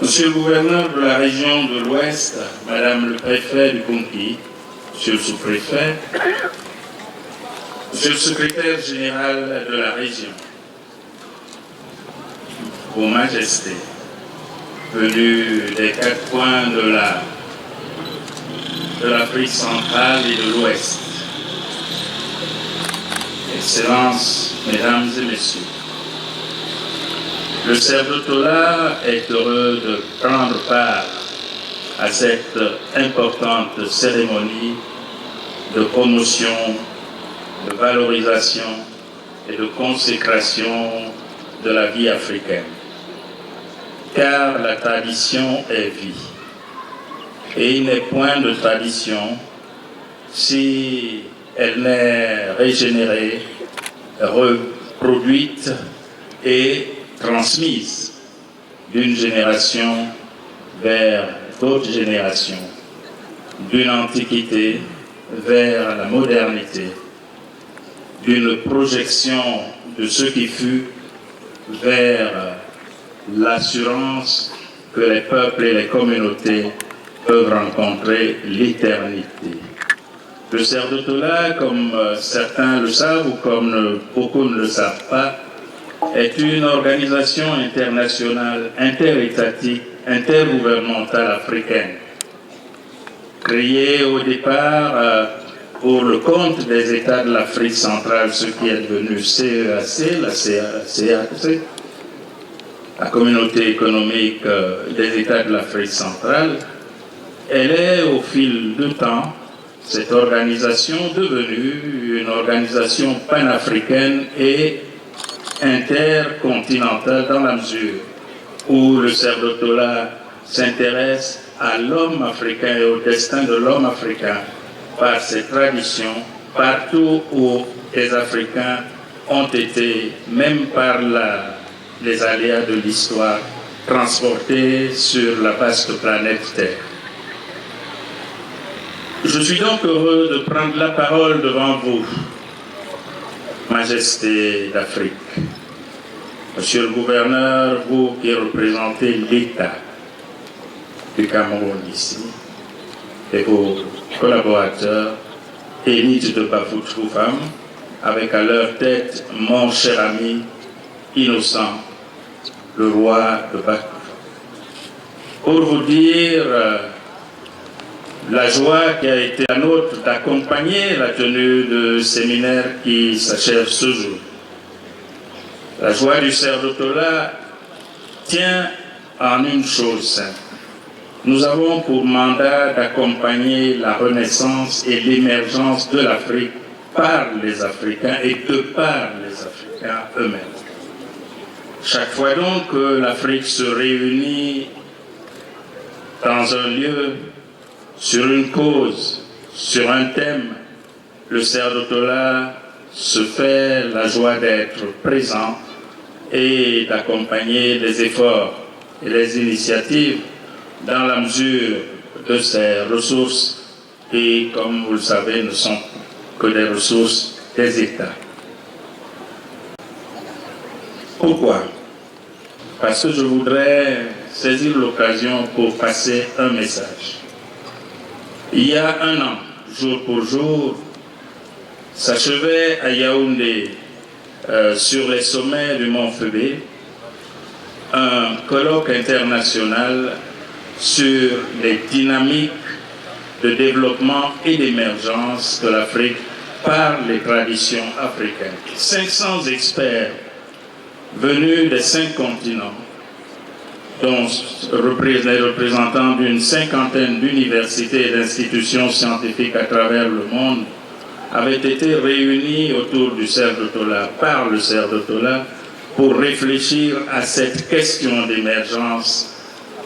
Monsieur le gouverneur de la région de l'Ouest, Madame le préfet du Conquis, Monsieur le sous-préfet, Monsieur le secrétaire général de la région, Vos Majestés, venus des quatre coins de l'Afrique centrale et de l'Ouest, Excellences, Mesdames et Messieurs, le Cerdotola est heureux de prendre part à cette importante cérémonie de promotion, de valorisation et de consécration de la vie africaine. Car la tradition est vie. Et il n'est point de tradition si elle n'est régénérée, reproduite et transmise d'une génération vers d'autres générations, d'une antiquité vers la modernité, d'une projection de ce qui fut vers l'assurance que les peuples et les communautés peuvent rencontrer l'éternité. Le Cerdotola, comme certains le savent ou comme beaucoup ne le savent pas, est une organisation internationale, interétatique, intergouvernementale africaine, créée au départ pour le compte des États de l'Afrique centrale, ce qui est devenu CEAC, la CAC, la Communauté économique des États de l'Afrique centrale. Elle est, au fil du temps, cette organisation devenue une organisation panafricaine et intercontinentale dans la mesure où le Cerdotola s'intéresse à l'homme africain et au destin de l'homme africain par ses traditions, partout où les Africains ont été, même par les aléas de l'histoire, transportés sur la vaste planète Terre. Je suis donc heureux de prendre la parole devant vous, Majesté d'Afrique. Monsieur le gouverneur, vous qui représentez l'État du Cameroun ici, et vos collaborateurs, élites de Bafoutroufam, avec à leur tête mon cher ami innocent, le roi de Bafoutroufam. Pour vous dire la joie qui a été la nôtre d'accompagner la tenue de séminaire qui s'achève ce jour. La joie du Cerdotola tient en une chose simple. Nous avons pour mandat d'accompagner la renaissance et l'émergence de l'Afrique par les Africains et de par les Africains eux-mêmes. Chaque fois donc que l'Afrique se réunit dans un lieu, sur une cause, sur un thème, le Cerdotola se fait la joie d'être présent et d'accompagner les efforts et les initiatives dans la mesure de ses ressources qui, comme vous le savez, ne sont que des ressources des États. Pourquoi? Parce que je voudrais saisir l'occasion pour passer un message. Il y a un an, jour pour jour, s'achevait à Yaoundé, sur les sommets du Mont Fébé, un colloque international sur les dynamiques de développement et d'émergence de l'Afrique par les traditions africaines. 500 experts venus des 5 continents, dont les représentants d'une cinquantaine d'universités et d'institutions scientifiques à travers le monde, avaient été réunis autour du Cerdotola, par le Cerdotola, pour réfléchir à cette question d'émergence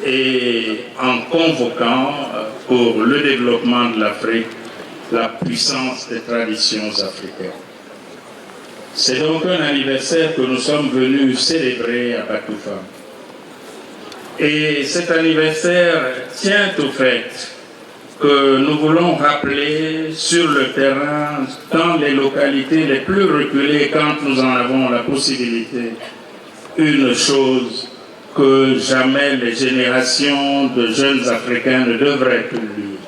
et en convoquant pour le développement de l'Afrique la puissance des traditions africaines. C'est donc un anniversaire que nous sommes venus célébrer à Batoufam. Et cet anniversaire tient au fait que nous voulons rappeler sur le terrain, dans les localités les plus reculées, quand nous en avons la possibilité, une chose que jamais les générations de jeunes Africains ne devraient oublier.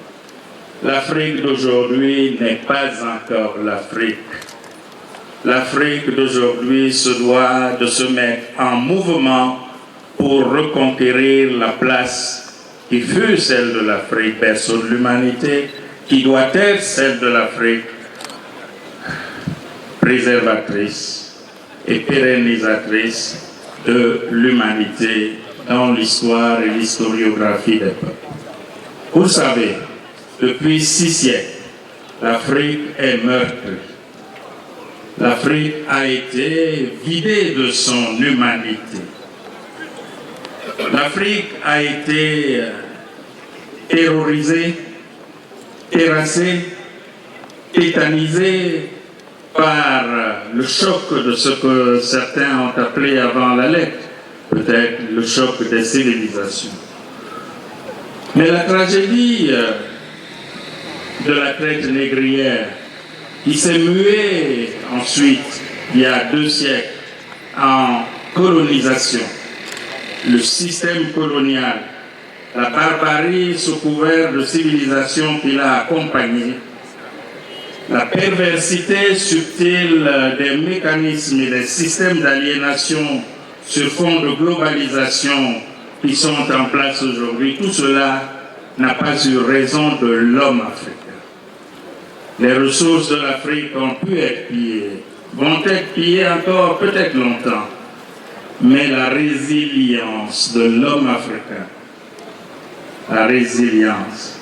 L'Afrique d'aujourd'hui n'est pas encore l'Afrique. L'Afrique d'aujourd'hui se doit de se mettre en mouvement pour reconquérir la place qui fut celle de l'Afrique, berceau de l'humanité, qui doit être celle de l'Afrique, préservatrice et pérennisatrice de l'humanité dans l'histoire et l'historiographie des peuples. Vous le savez, depuis 6 siècles, l'Afrique est meurtrie. L'Afrique a été vidée de son humanité. L'Afrique a été terrorisée, terrassée, tétanisée par le choc de ce que certains ont appelé avant la lettre, peut-être le choc des civilisations. Mais la tragédie de la traite négrière, qui s'est muée ensuite, il y a 2 siècles, en colonisation, le système colonial, la barbarie sous couvert de civilisation qui l'a accompagnée, la perversité subtile des mécanismes et des systèmes d'aliénation sur fond de globalisation qui sont en place aujourd'hui, tout cela n'a pas eu raison de l'homme africain. Les ressources de l'Afrique ont pu être pillées, vont être pillées encore peut-être longtemps, mais la résilience de l'homme africain, la résilience,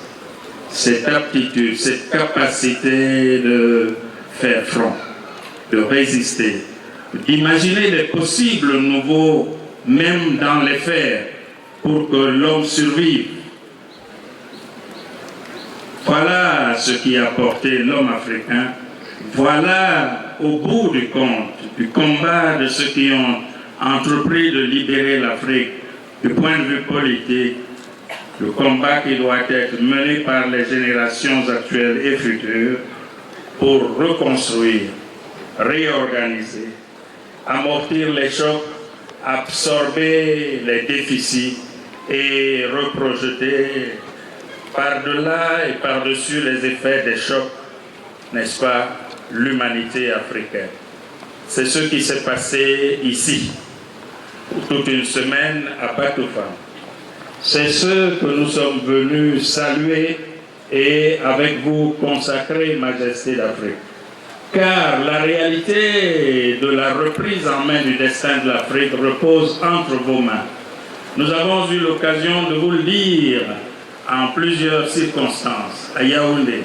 cette aptitude, cette capacité de faire front, de résister, d'imaginer des possibles nouveaux, même dans les faits, pour que l'homme survive. Voilà ce qui a porté l'homme africain. Voilà, au bout du compte, du combat de ceux qui ont entrepris de libérer l'Afrique du point de vue politique, le combat qui doit être mené par les générations actuelles et futures pour reconstruire, réorganiser, amortir les chocs, absorber les déficits et reprojeter par-delà et par-dessus les effets des chocs, n'est-ce pas, l'humanité africaine. C'est ce qui s'est passé ici, pour toute une semaine à Batoufam. C'est ce que nous sommes venus saluer et avec vous consacrer, Majesté d'Afrique. Car la réalité de la reprise en main du destin de l'Afrique repose entre vos mains. Nous avons eu l'occasion de vous le dire en plusieurs circonstances, à Yaoundé,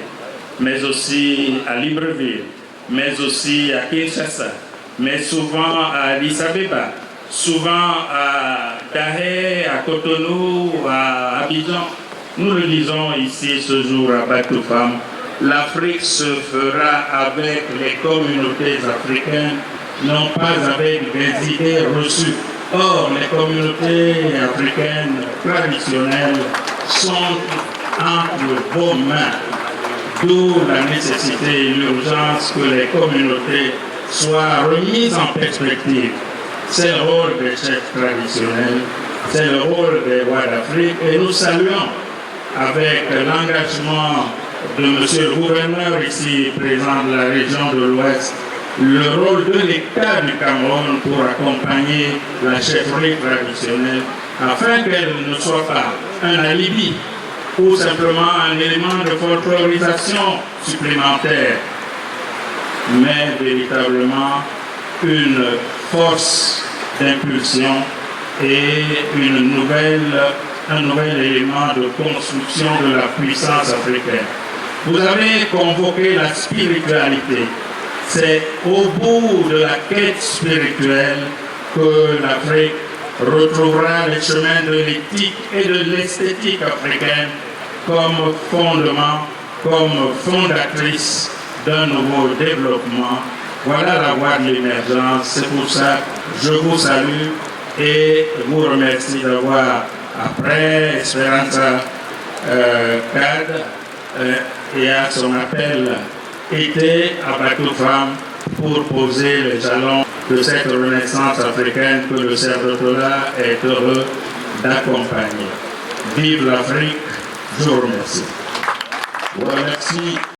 mais aussi à Libreville, mais aussi à Kinshasa, mais souvent à Addis Abeba, souvent à Dahé, à Cotonou, à Abidjan. Nous le disons ici ce jour à Batoufam, l'Afrique se fera avec les communautés africaines, non pas avec des idées reçues. Or, les communautés africaines traditionnelles sont entre vos mains, d'où la nécessité et l'urgence que les communautés soient remises en perspective. C'est le rôle des chefs traditionnels, c'est le rôle des rois d'Afrique et nous saluons avec l'engagement de monsieur le gouverneur ici présent de la région de l'Ouest, le rôle de l'État du Cameroun pour accompagner la chefferie traditionnelle afin qu'elle ne soit pas un alibi ou simplement un élément de folklorisation supplémentaire, mais véritablement une force d'impulsion et un nouvel élément de construction de la puissance africaine. Vous avez convoqué la spiritualité. C'est au bout de la quête spirituelle que l'Afrique retrouvera les chemins de l'éthique et de l'esthétique africaine comme fondement, comme fondatrice d'un nouveau développement. Voilà la voie de l'émergence. C'est pour ça que je vous salue et vous remercie d'avoir, après Esperanza CAD et à son appel, été à Batoufam pour poser les jalons de cette renaissance africaine que le Cerdotola est heureux d'accompagner. Vive l'Afrique, je vous remercie. Voilà, merci.